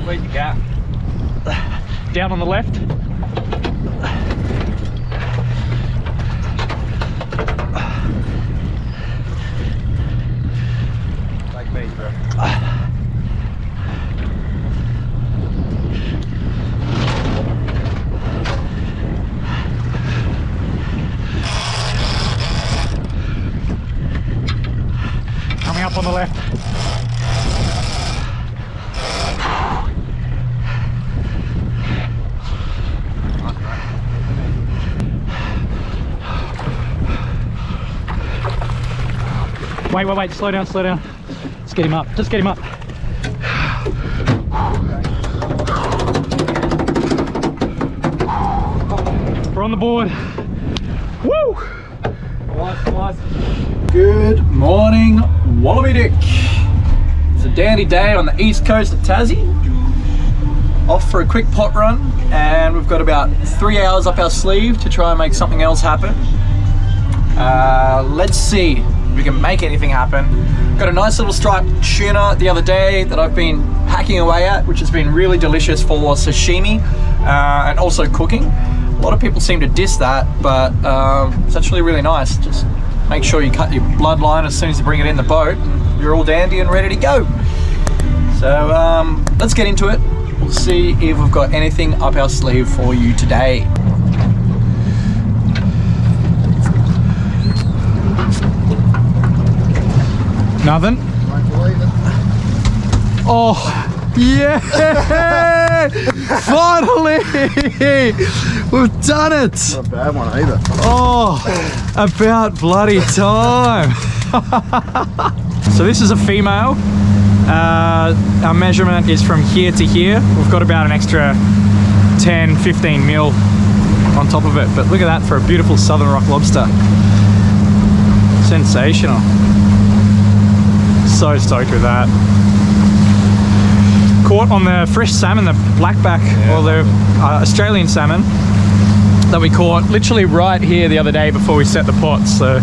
Where'd you go? Down on the left. Like me, bro. Coming up on the left. Wait, slow down. Let's get him up, just get him up. We're on the board. Woo! Nice. Good morning, Wallaby Dick. It's a dandy day on the east coast of Tassie. Off for a quick pot run, and we've got about 3 hours up our sleeve to try and make something else happen. Let's see if we can make anything happen. Got a nice little striped tuna the other day that I've been hacking away at, which has been really delicious for sashimi and also cooking. A lot of people seem to diss that, but it's actually really nice. Just make sure you cut your bloodline as soon as you bring it in the boat, and you're all dandy and ready to go. So let's get into it. We'll see if we've got anything up our sleeve for you today. Nothing? Oh, yeah! Finally! We've done it! Not a bad one either. Oh, about bloody time! So this is a female. Our measurement is from here to here. We've got about an extra 10-15 mil on top of it. But look at that for a beautiful southern rock lobster. Sensational. So stoked with that. Caught on the fresh salmon, the blackback, or the Australian salmon that we caught literally right here the other day before we set the pots. So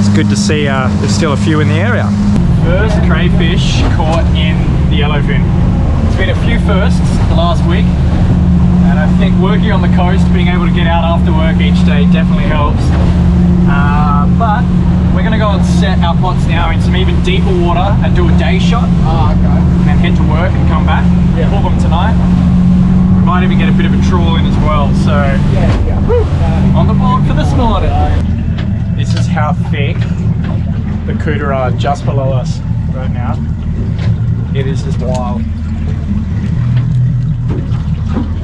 it's good to see there's still a few in the area. First crayfish caught in the yellowfin. It's been a few firsts the last week, and I think working on the coast, being able to get out after work each day definitely helps. But we're going to go and set our pots now in some even deeper water and do a day shot. Oh, okay. And then head to work and come back. Yeah. Pull them tonight. We might even get a bit of a trawl in as well. So on the board for this morning. This is how thick the Cuda are just below us right now. It is just wild.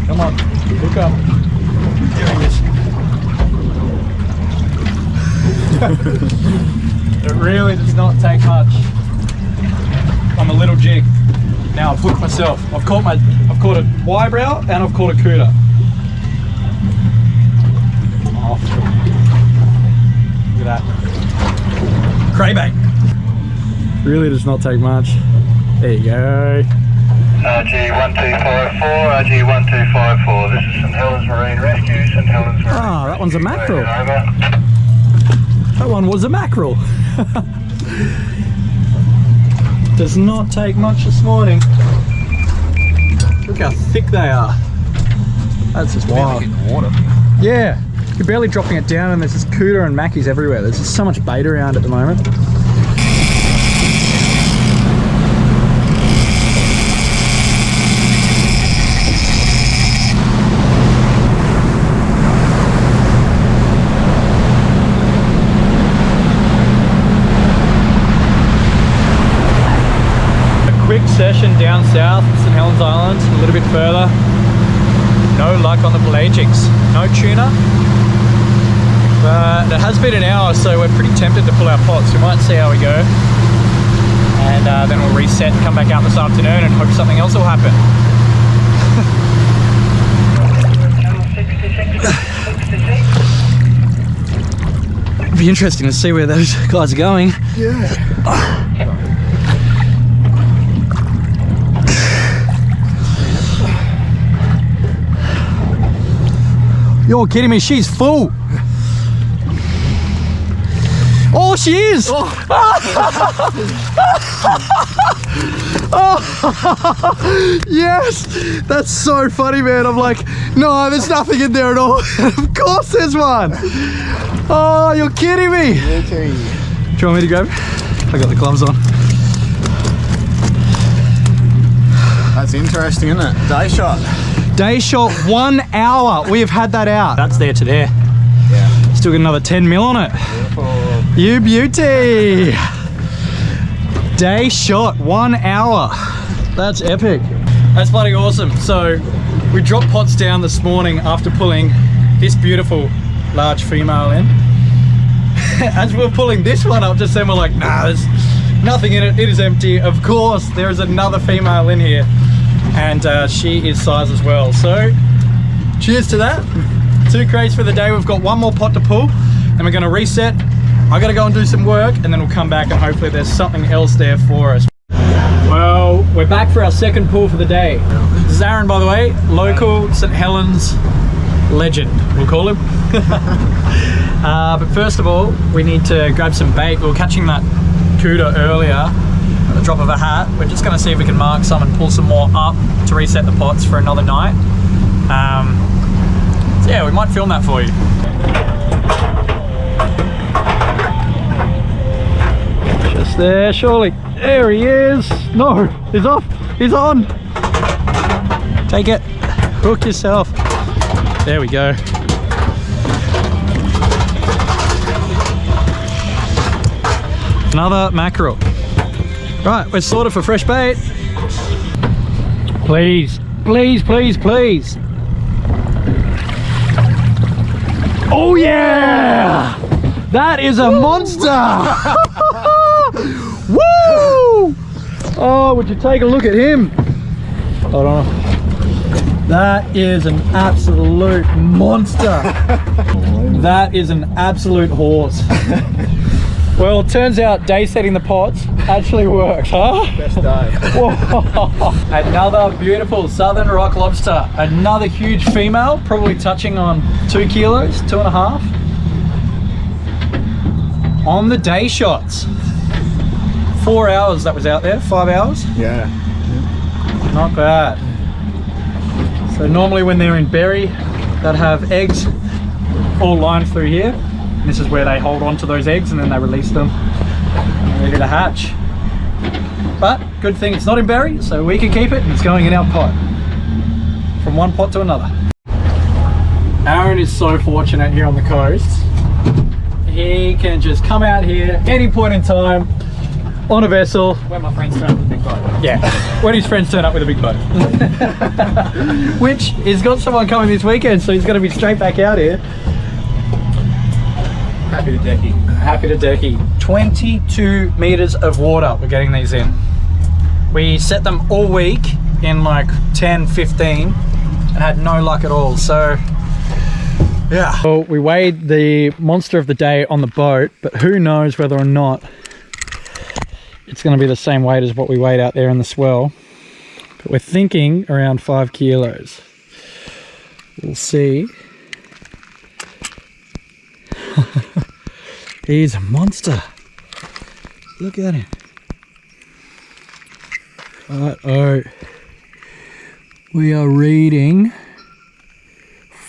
Come on, look up. Doing this. It really does not take much. I'm a little jig. Now I've hooked myself. I've caught a Y-brow and I've caught a Cuda. Oh. Look at that. Craybank. Really does not take much. There you go. RG1254, RG1254. This is St Helens Marine Rescue, St Helens Marine. Ah, that one's a mackerel. Over. That one was a mackerel. Does not take much this morning. Look how thick they are. That's just wild. In the water. Yeah, You're barely dropping it down and there's just cooter and mackies everywhere. There's just so much bait around at the moment. Quick session down south, St Helens Island, a little bit further. No luck on the pelagics, no tuna. But it has been an hour, so we're pretty tempted to pull our pots. We might see how we go. And then we'll reset and come back out this afternoon and hope something else will happen. It'd be interesting to see where those guys are going. Yeah. You're kidding me, she's full. Oh, she is! Oh. Oh. Yes! That's so funny, man. I'm like, no, there's nothing in there at all. Of course there's one. Oh, you're kidding me. Do you want me to grab? I got the gloves on. That's interesting, isn't it? Day shot. Day shot, 1 hour. We have had that out. That's there to there. Yeah. Still got another 10 mil on it. Beautiful. You beauty. Day shot, 1 hour. That's epic. That's bloody awesome. So we dropped pots down this morning after pulling this beautiful large female in. As we were pulling this one up just then, we're like, nah, there's nothing in it. It is empty. Of course, there is another female in here. And she is size as well. So cheers to that. 2 crates for the day. We've got one more pot to pull and we're going to reset. I got to go and do some work and then we'll come back and hopefully there's something else there for us. Well, we're back for our second pull for the day. This is Aaron, by the way, local St Helens legend, we'll call him. But first of all, we need to grab some bait. We were catching that cooter earlier at the drop of a hat. We're just going to see if we can mark some and pull some more up to reset the pots for another night. So yeah, we might film that for you. Just there, surely. There he is. No, he's off. He's on. Take it. Hook yourself. There we go. Another mackerel. Right, we're sorted for fresh bait. Please, please, please, please. Oh yeah! That is a monster! Woo! Oh, would you take a look at him? Hold on. That is an absolute monster. That is an absolute horse. Well, it turns out day setting the pots actually works, huh? Best day. Another beautiful southern rock lobster. Another huge female, probably touching on 2 kilos, 2.5. On the day shots. 4 hours that was out there, 5 hours. Yeah. Not bad. So normally when they're in berry, they'd have eggs all lined through here. And this is where they hold on to those eggs and then they release them and they're ready to hatch. But good thing it's not in berry, so we can keep it and it's going in our pot. From one pot to another. Aaron is so fortunate here on the coast. He can just come out here any point in time on a vessel. When my friends turn up with a big boat. Yeah, when his friends turn up with a big boat. Which he's got someone coming this weekend, so he's going to be straight back out here. Happy to decky. Happy to decky. 22 meters of water we're getting these in. We set them all week in like 10, 15 and had no luck at all, so yeah. Well, we weighed the monster of the day on the boat, but who knows whether or not it's going to be the same weight as what we weighed out there in the swell. But we're thinking around 5 kilos. We'll see. He's a monster. Look at him. Uh-oh. We are reading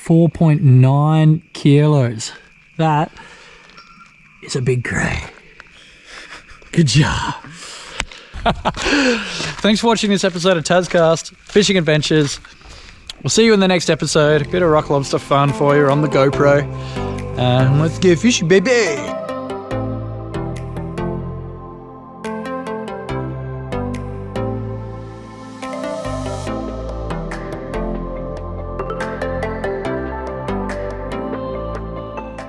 4.9 kilos. That is a big cray. Good job. Thanks for watching this episode of Tascast Fishing Adventures. We'll see you in the next episode. A bit of rock lobster fun for you on the GoPro. And let's go fishing, baby.